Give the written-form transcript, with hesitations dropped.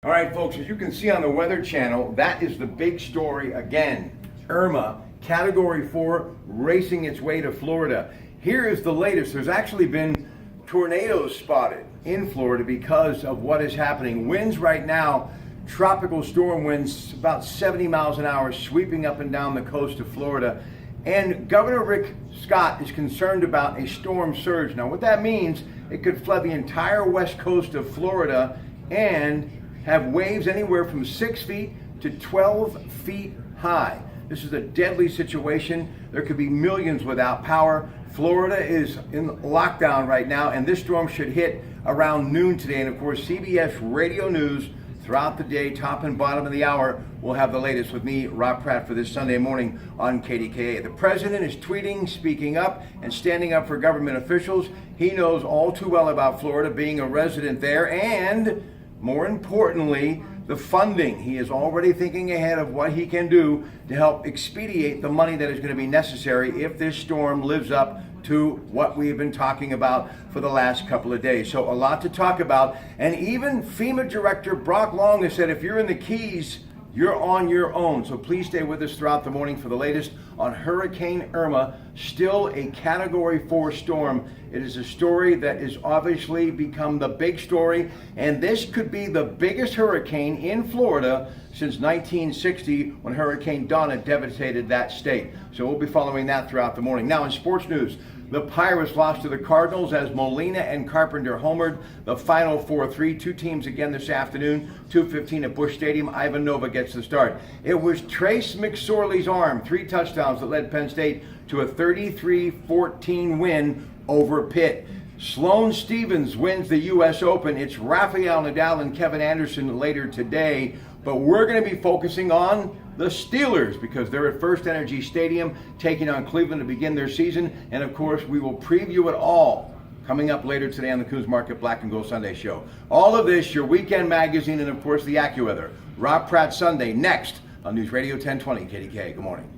All right, folks, as you can see on the Weather Channel, that is the big story again. Irma, Category 4, racing its way to Florida. Here is the latest. There's actually been tornadoes spotted in Florida because of what is happening. Winds right now, tropical storm winds about 70 miles an hour sweeping up and down the coast of Florida. And Governor Rick Scott is concerned about a storm surge. Now, what that means, it could flood the entire west coast of Florida and have waves anywhere from 6 feet to 12 feet high. This is a deadly situation. There could be millions without power. Florida is in lockdown right now, and this storm should hit around noon today. And of course, CBS Radio News throughout the day, top and bottom of the hour, we'll have the latest with me, Rob Pratte, for this Sunday morning on KDKA. The president is tweeting, speaking up, and standing up for government officials. He knows all too well about Florida, being a resident there, and more importantly, the funding. He is already thinking ahead of what he can do to help expedite the money that is going to be necessary if this storm lives up to what we have been talking about for the last couple of days. So a lot to talk about. And even FEMA Director Brock Long has said if you're in the Keys, you're on your own. So please stay with us throughout the morning for the latest on Hurricane Irma, still a Category 4 storm. It is a story that has obviously become the big story, and this could be the biggest hurricane in Florida since 1960 when Hurricane Donna devastated that state. So we'll be following that throughout the morning. Now in sports news, the Pirates lost to the Cardinals as Molina and Carpenter homered. The final 4-3. Two teams again this afternoon, 2:15 at Busch Stadium. Ivan Nova gets the start. It was Trace McSorley's arm, 3 touchdowns that led Penn State to a 33-14 win over Pitt. Sloane Stephens wins the U.S. Open. It's Rafael Nadal and Kevin Anderson later today. But we're going to be focusing on the Steelers because they're at First Energy Stadium taking on Cleveland to begin their season. And of course, we will preview it all coming up later today on the Coons Market Black and Gold Sunday Show. All of this, your weekend magazine, and of course the AccuWeather. Rob Pratte Sunday next on News Radio 1020 KDK. Good morning.